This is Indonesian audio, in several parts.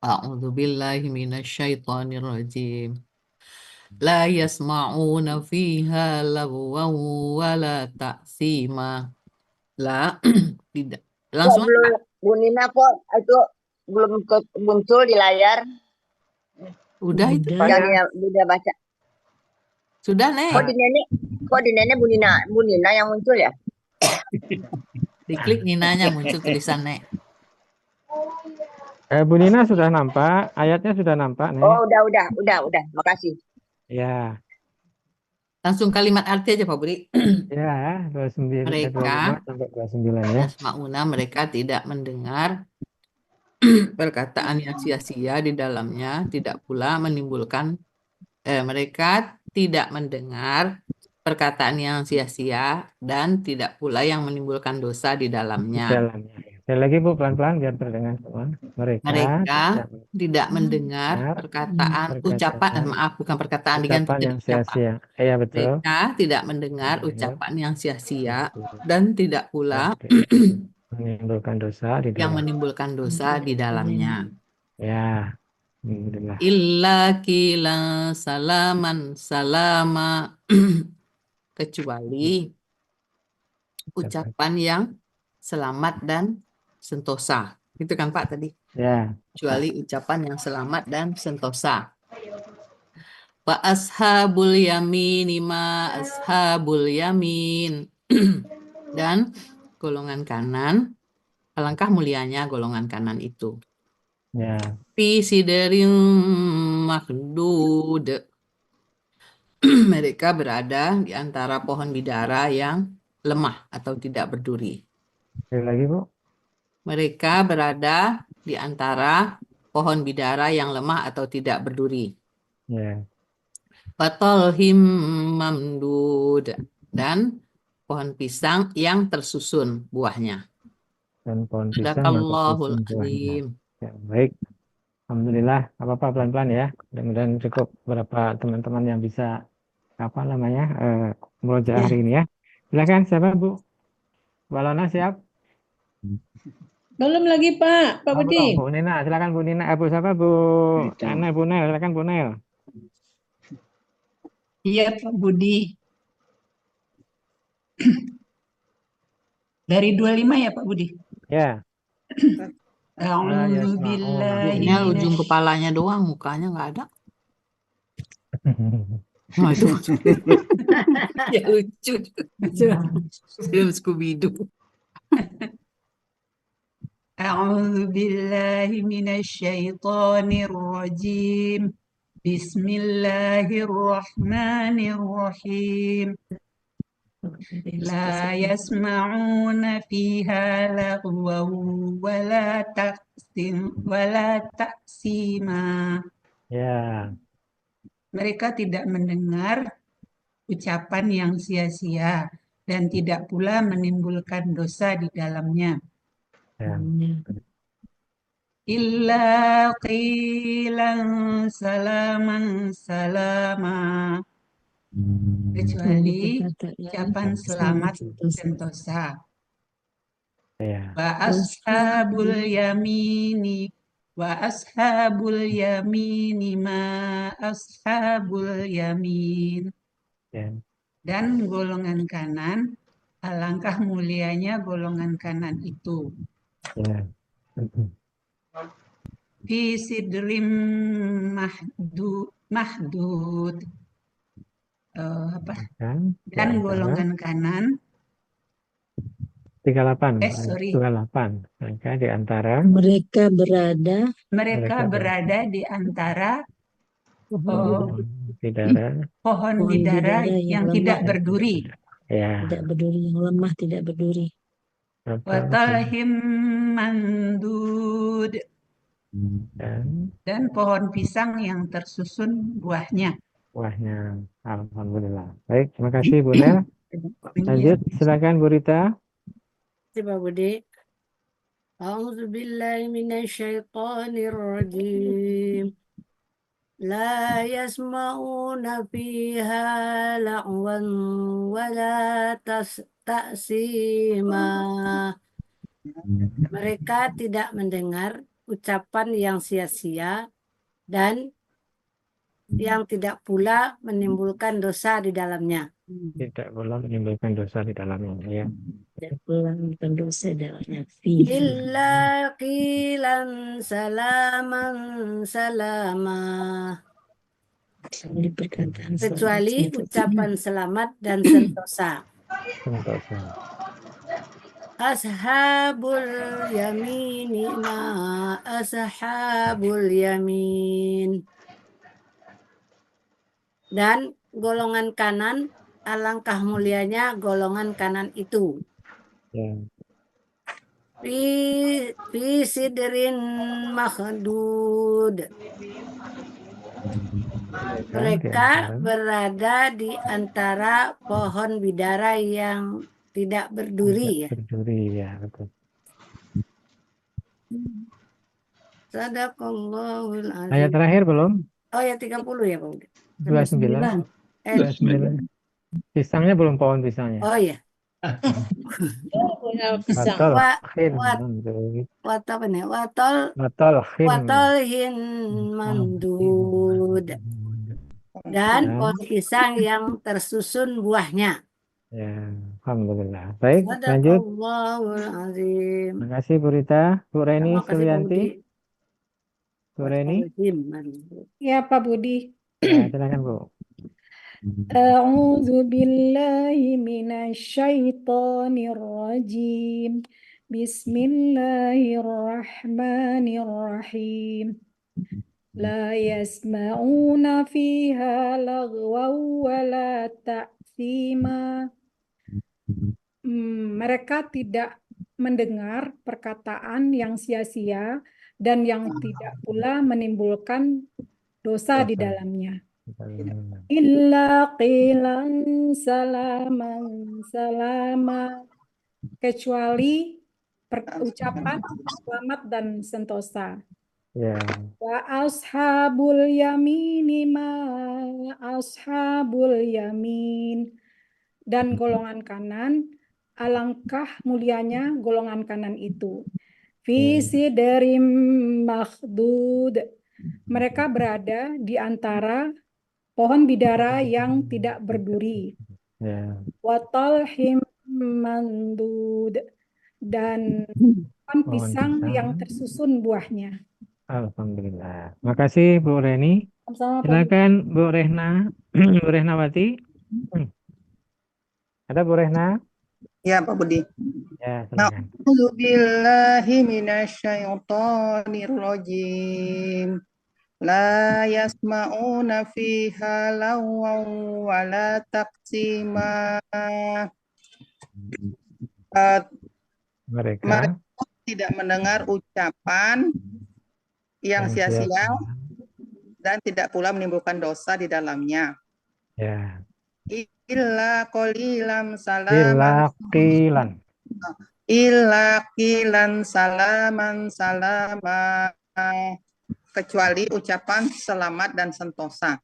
A'udzu billahi minasyaitonir rajim. La yasma'una fiha lagwan wala ta'sima. La tidak. Kok Langsung belum, Bu Nina kok itu belum muncul di layar? udah itu Udah. Pak. Yang dia baca. Sudah, Nek. Kok di nenek Bu Nina yang muncul ya? Diklik Ninanya muncul tulisan Nek. Bu Nina sudah nampak, ayatnya sudah nampak nih. Oh, udah. Makasih. Ya, Langsung kalimat arti aja Pak Budi. ya, 29, Mereka 25 sampai 29 ya. yasma'una, mereka tidak mendengar perkataan yang sia-sia di dalamnya, tidak pula menimbulkan mereka tidak mendengar perkataan yang sia-sia dan tidak pula yang menimbulkan dosa di Di dalamnya. dalamnya. Sekali lagi Bu, pelan-pelan biar terdengar semua. Mereka tidak mendengar perkataan, ucapan, maaf, bukan perkataan, diganti ucapan jadi yang ucapan. sia-sia. Iya betul. Mereka tidak mendengar ucapan yang sia-sia dan tidak pula Menimbulkan dosa di yang dalam. menimbulkan dosa di dalamnya. Ya, alhamdulillah. Illa kila salaman salama, kecuali ucapan yang selamat dan sentosa. Gitu kan Pak tadi? Ya, Kecuali ucapan yang selamat dan sentosa. Wa ashabul yamin ma ashabul yamin. Dan golongan kanan, alangkah mulianya golongan kanan itu. ya. Fi siderin makdud. Mereka berada di antara pohon bidara yang lemah atau tidak berduri. Sekali lagi Bu. Mereka berada di antara pohon bidara yang lemah atau tidak berduri. Ya. Batolhim mamdud. Dan pohon pisang yang tersusun buahnya. Dan pohon pisang yang Sadaqallahul tersusun buahnya. azim. Ya, baik. Alhamdulillah, apa-apa pelan-pelan ya. Mudah-mudahan cukup beberapa teman-teman yang bisa murojaah hari ini ya. Silakan siapa Bu? Balona siap? Belum lagi Pak Oh, Budi. belum. Bu Nina, silakan Bu Nina. Bu siapa Bu? Ana Bu Nel, silakan Bu Nel. Iya Pak Budi. Dari 25 ya Pak Budi. Ya. A'udzu Bu billahi Nel ujung kepalanya doang, mukanya nggak ada. Nah itu ya lucu. Film Scooby-Doo. A'udzu billahi minasyaitonir rajim. Bismillahirrahmanirrahim. La yasma'una fiha lagwan wala ta'sima. Ya. Mereka tidak mendengar ucapan yang sia-sia dan tidak pula menimbulkan dosa di dalamnya. Ya. Illa qilan salaman salama. Kecuali ucapan selamat sentosa. Ya. Wa ashabul yamini ma ashabul yamin. Ya. Dan golongan kanan, alangkah mulianya golongan kanan itu. Ya. Fi sidrim mahdud. Dan golongan kanan 38. 28. Maka di antara Mereka berada di antara pohon bidara yang tidak berduri. ya. Tidak berduri, yang lemah tidak berduri. Watalhim mandud. Dan pohon pisang yang tersusun buahnya. Alhamdulillah. Baik, terima kasih Bu Nel. Lanjut, silakan Bu Rita. Coba Budi. A'udzu billahi minasyaitonir rajim. La yasma'una fiha la'wan wala ta'sima. Mereka tidak mendengar ucapan yang sia-sia dan yang tidak pula menimbulkan dosa di dalamnya. Tidak pula menimbulkan dosa di dalamnya. Ya. Tidak pula menimbulkan dosa dalamnya. Fiha. Illa qilan salaman salama. Kecuali perkataan Kecuali selamat, ucapan selamat dan sentosa. Sentosa. Ashabul yamini ma ashabul yamin. Dan golongan kanan, alangkah mulianya golongan kanan itu. Ya. Fi sidrin makhdud. Mereka berada di antara pohon bidara yang tidak berduri ya. Berduri ya, betul. Sadaqallahul azim. Ayat terakhir belum? Oh ya 30 ya Pak Budi. 29. 29. Pisangnya belum, pohon pisangnya. Oh ya. Watol khin Apa nih? Watolhin mandud. Dan pohon pisang yang tersusun buahnya. Ya, alhamdulillah. Baik, lanjut. Sadaqallahul azim. Terima kasih Bu Rita. Bu Reni Terima kasih, Pak Sulianti. Budi. Bu Reni. Ya Pak Budi. Ya, silakan Bu. A'udzu billahi minasyaitonir rajim. Bismillahirrahmanirrahim. La yasma'una fiha lagwaw wa la ta'thima. Mereka tidak mendengar perkataan yang sia-sia dan yang tidak pula menimbulkan dosa di dalamnya. Illa qilan salaman salama, kecuali ucapan selamat dan sentosa. Ya. Wa ashabul yamini ma ashabul yamin, dan golongan kanan, alangkah mulianya golongan kanan itu. Fi sidrim makhdud, mereka berada di antara pohon bidara yang tidak berduri. Ya. Wa talhim mandud, dan pohon pisang yang tersusun buahnya. Alhamdulillah. Makasih Bu Reni. Sama-sama, Pak. Silakan Bu Rehna. Bu Rehnawati. Ada Bu Rehna? Ya, Pak Budi. Ya, silakan. A'udzubillahi minasyaitonir rajim. La yasma'una fiha lagwaw wa la taqsima. Mereka tidak mendengar ucapan yang sia-sia dan tidak pula menimbulkan dosa di dalamnya. Ya. Illa qalilan salaman salama, kecuali ucapan selamat dan sentosa.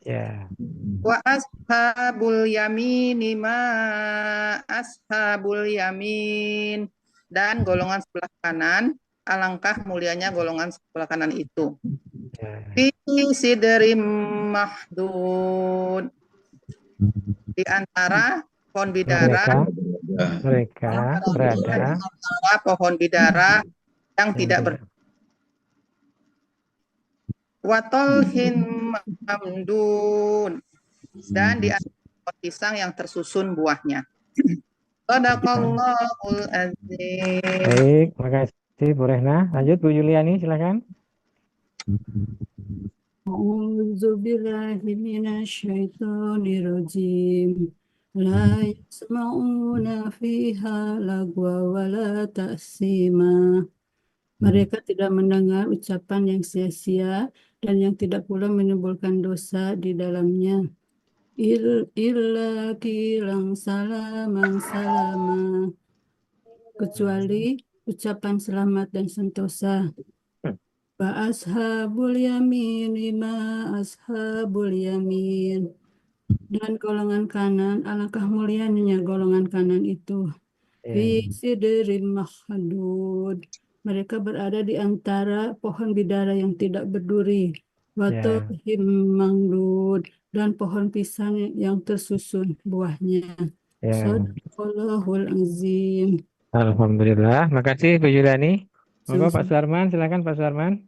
Ya. Wa ashabul yamini ma ashabul yamin, dan golongan sebelah kanan, alangkah mulianya golongan sebelah kanan itu. Fi sidrim mahdud, di antara pohon bidara, mereka berada antara pohon bidara yang tidak watolhin mamdun, dan di antara pohon pisang yang tersusun buahnya. Sadaqallahul azim. Baik, makasih Bu Rehna. Lanjut Bu Yuliani, silakan. A'udzu billahi minasyaitonir rajim. La yasma'una fiha lagwa wa la ta'sima. Mereka tidak mendengar ucapan yang sia-sia dan yang tidak pula menimbulkan dosa di dalamnya. Illa qilan salaman salama, kecuali ucapan selamat dan sentosa. Wa ashabul yamin ma ashabul yamin, dan golongan kanan, alangkah mulianya golongan kanan itu. Fi sidrim makhdud, Mereka berada di antara pohon bidara yang tidak berduri, Ya. watulhim mangdud, dan pohon pisang yang tersusun buahnya. Ya. Shadaqallahul azim. Alhamdulillah. Makasih Bu Yulani. Monggo Pak Suarman, silakan Pak Suarman.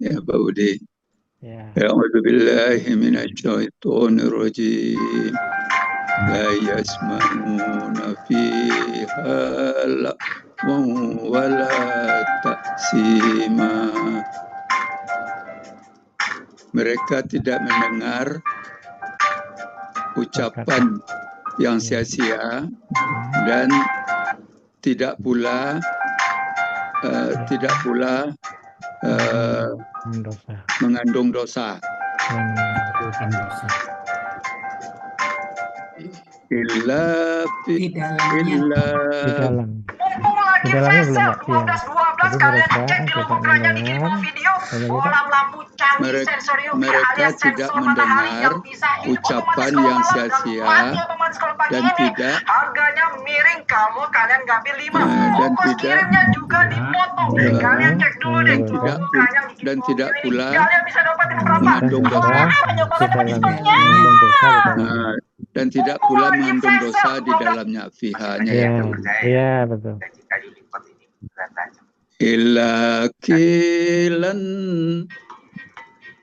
Ya Pak Budi. Ya. A'udzu billahi minasyaitonir rajim. La yasma'una fiha lagwan wala ta'sima. Mereka tidak mendengar ucapan yang sia-sia dan tidak pula mengandung dosa. Illa Di dalamnya. Di dalamnya belum Pak. Iya. Jadi mereka tidak mendengar. Mereka tidak mendengar ucapan yang sia-sia dan tidak pula mengandung dosa dan tidak pula mengandung dosa di dalamnya fihanya. Iya, betul. Illa kilan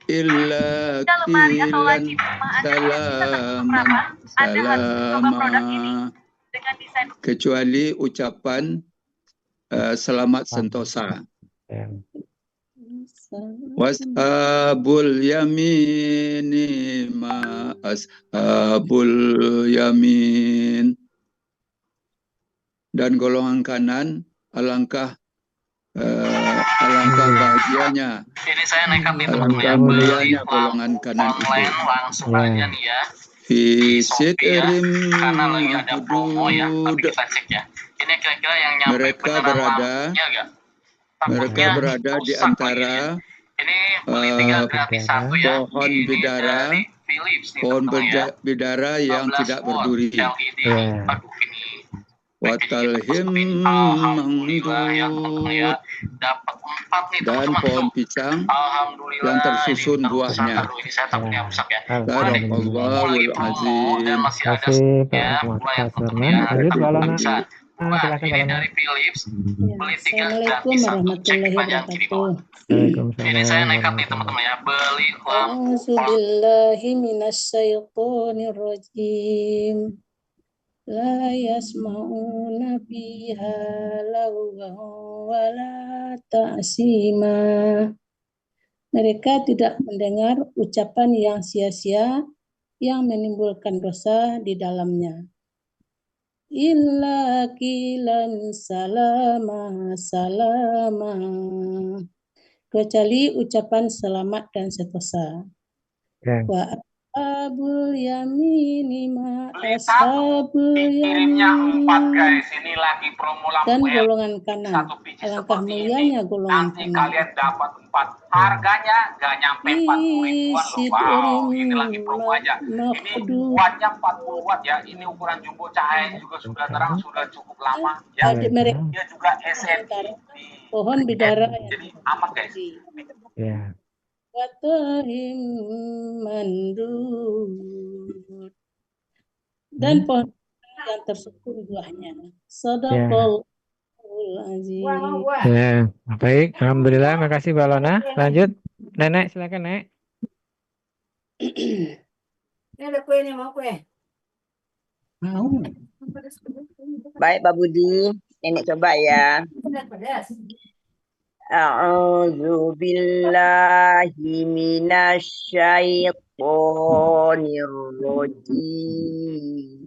salaman kecuali ucapan selamat sentosa. Washabul yamini ma ashabul yamin, dan golongan kanan alangkah bahagianya, alangkah mulianya golongan kanan itu. Fi sidrim mahdud, mereka berada di antara pohon bidara yang tidak berduri. Watalhim mangdud, dan pohon pisang yang tersusun buahnya. Sadaqallahul azim. Terima kasih Pak Suarman. Lanjut Mbak Lana. Silakan Mbak Lana. Assalamualaikum warahmatullahi wabarakatuh. Ini saya nekat nih teman-teman ya, beli A'udzubillahi minasyaitonir rajim. La yasma'una fiha lagwan wala ta'sima. Mereka tidak mendengar ucapan yang sia-sia yang menimbulkan dosa di dalamnya. Illa kilan salama salama, kecuali ucapan selamat dan sentosa. Wa ashabul yamini ma ashabul yamin, dan golongan kanan alangkah mulianya golongan kanan. Kalian dapat 4, harganya nggak nyampe 40.000-an loh. Wow, ini lagi promo aja. Ini wattnya 40 watt ya. Ini ukuran jumbo, cahayanya juga sudah terang, sudah cukup lama ya. Dia juga SNI pohon bidara, jadi aman guys. Ya. Watulhim mandud, dan pohon yang tersusun buahnya. Shadaqallahul azim. Ya, baik. Alhamdulillah, makasih Mbak Lona. Lanjut, Nenek, silakan Nek. Ini ada kuenya, mau kue? Mau. Baik Pak Budi, Nenek coba ya. Pedas. A'udzu billahi minasyaitonir rajim.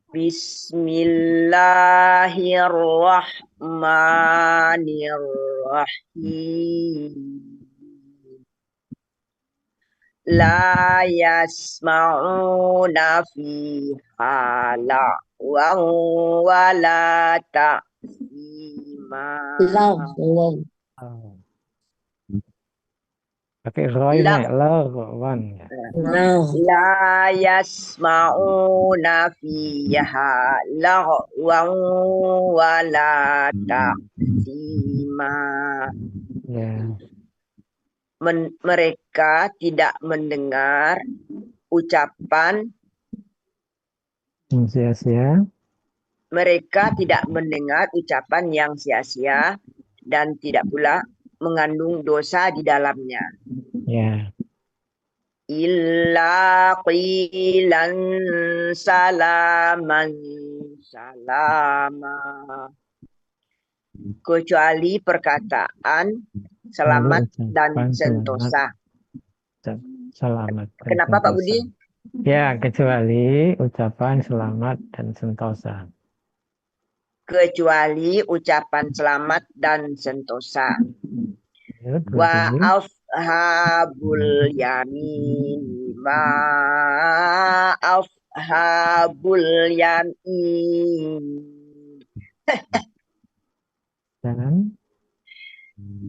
Bismillahirrahmanirrahim. La yasma'una fiha lagwan wala ta'sima. Pakai roy La, nih, lagwan ya. la yasma'una fiha lagwan wala ta'sima. Ya. Mereka tidak mendengar ucapan, Sia-sia. mereka tidak mendengar ucapan yang sia-sia dan tidak pula mengandung dosa di dalamnya. Ya. Illa qilan salaman salama. Kecuali perkataan selamat dan Ucapan sentosa. Selamat dan Kenapa Pak sentosa. Budi? Ya, kecuali ucapan selamat dan sentosa. Kecuali ucapan selamat dan sentosa. Wa ashabul yamin ma ashabul yamin.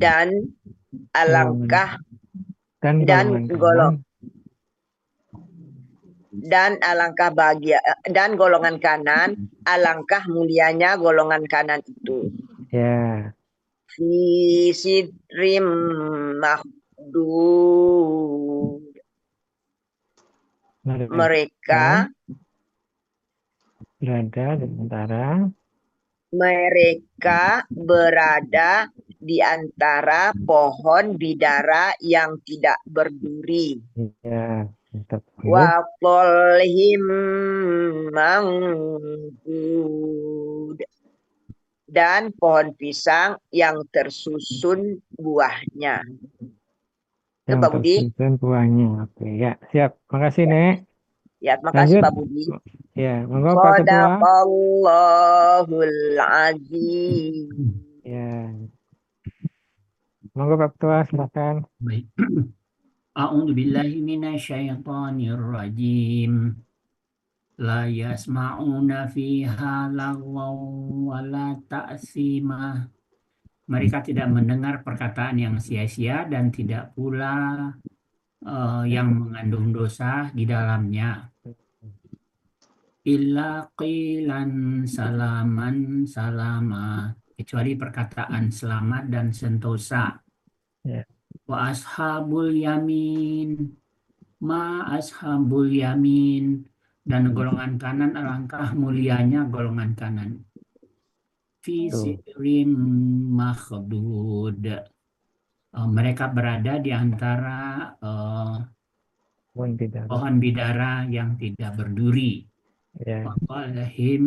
Dan alangkah dan alangkah bahagia dan golongan kanan, alangkah mulianya golongan kanan itu. Ya. Fi sidrim mahdud. Mereka berada di antara pohon bidara yang tidak berduri. Ya. Wa thalhim mangdud. Dan pohon pisang yang tersusun buahnya. Itu Pak Budi. Tersusun buahnya. Oke, ya, siap. Makasih, Nek. Ya, terima kasih Pak Budi. Ya, monggo Pak Ketua. Shadaqallahul azim. Ya. Monggo Pak Ketua, silakan. Baik. A'udzu billahi minasyaitonir rajim. La yasma'una fiha lagwaw wala ta'sima. Mereka tidak mendengar perkataan yang sia-sia dan tidak pula yang mengandung dosa di dalamnya. Illa qilan salaman salama. Kecuali perkataan selamat dan sentosa. Ya. Wa ashabul yamin. Ma ashabul yamin. Dan golongan kanan alangkah mulianya golongan kanan. Fi sidrim makhdud. Mereka berada di antara pohon bidara yang tidak berduri. Waqalhim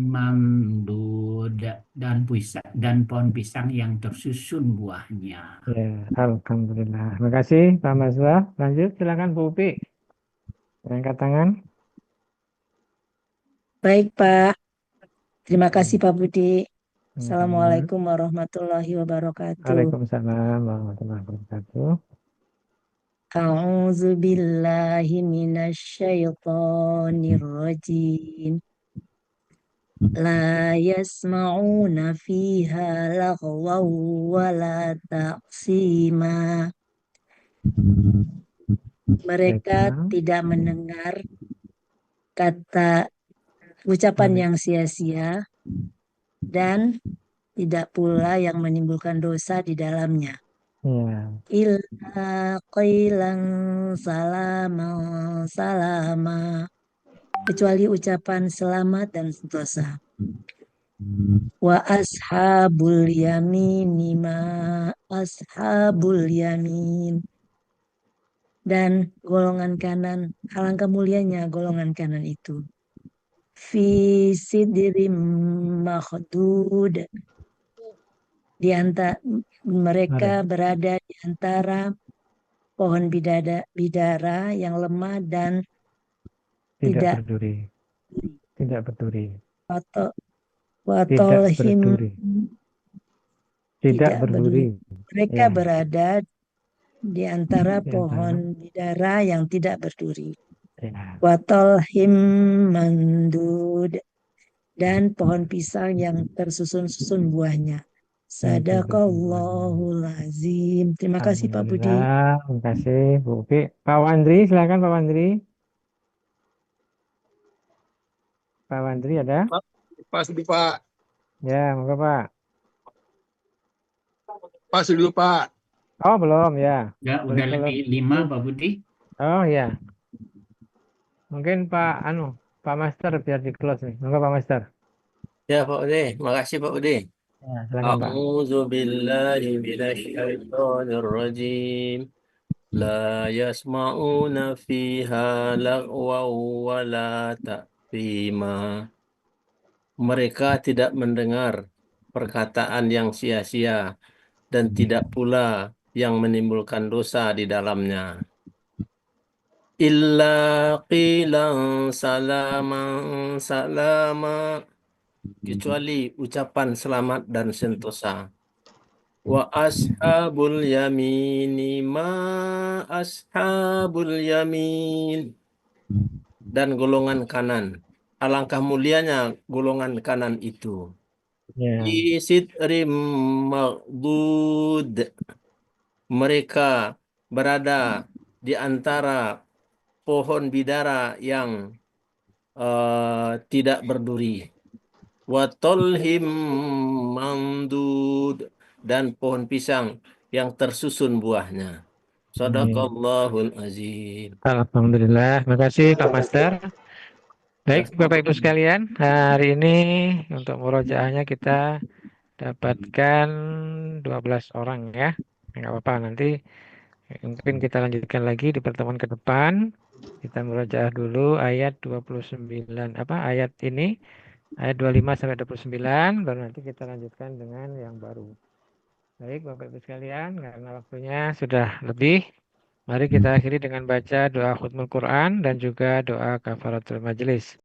mamdud. Dan pohon pisang yang tersusun buahnya. Ya, alhamdulillah. Terima kasih Pak Maswa. Lanjut, silakan Bu Upi. Angkat tangan. Baik Pak, terima kasih Pak Budi. Assalamualaikum warahmatullahi wabarakatuh. Waalaikumsalam warahmatullahi wabarakatuh. A'udzu billahi minasyaitonir rajim. La yasma'una fiha lagwaw wala ta'sima. Mereka tidak mendengar kata ucapan yang sia-sia dan tidak pula yang menimbulkan dosa di dalamnya. Illa qilan salama. Kecuali ucapan selamat dan sentosa. Wa ashabul yamin ma ashabul yamin. Dan golongan kanan, alangkah mulianya golongan kanan itu. Fi sidrim makhdud. Di antara mereka berada di antara pohon bidara yang lemah dan tidak berduri. Tidak berduri. Tidak berduri. Mereka berada di antara pohon bidara yang tidak berduri. Watolhim mandud. Dan pohon pisang yang tersusun-susun buahnya. Sadaqallahul azim. Terima kasih Pak Budi. Alhamdulillah, terima kasih Bu Upi. Pak Wandri, silakan Pak Wandri. Pak Wandri ada? Pas dulu Pak. Ya, monggo Pak. Pas dulu Pak. Oh, belum ya. Ya, udah lebih 5 Pak Budi. Oh ya. Mungkin Pak Pak Master biar di close nih. Monggo Pak Master. Ya Pak Ude, makasih Pak Ude. Ya, silakan Pak. A'udzu billahi minasyaitonir rajim. La yasma'una fiha lagwa wa la ta'thima. Mereka tidak mendengar perkataan yang sia-sia dan tidak pula yang menimbulkan dosa di dalamnya. Illa qilan salaman salama, kecuali ucapan selamat dan sentosa. Wa ashabul yamini ma ashabul yamin, dan golongan kanan. Alangkah mulianya golongan kanan itu. Fi sidrim maghdud, mereka berada di antara pohon bidara yang tidak berduri. Wa tolhim mamdud, dan pohon pisang yang tersusun buahnya. Shadaqallahul azim. Alhamdulillah, terima kasih Pak Master. Baik Bapak Ibu sekalian, hari ini untuk murojaahnya kita dapatkan 12 orang ya. Enggak apa-apa, nanti mungkin kita lanjutkan lagi di pertemuan ke depan. Kita murojaah dulu ayat 29 ayat ini, ayat 25 sampai 29, baru nanti kita lanjutkan dengan yang baru. Baik Bapak Ibu sekalian, karena waktunya sudah lebih, mari kita akhiri dengan baca doa khutmul Quran dan juga doa kafaratul majelis.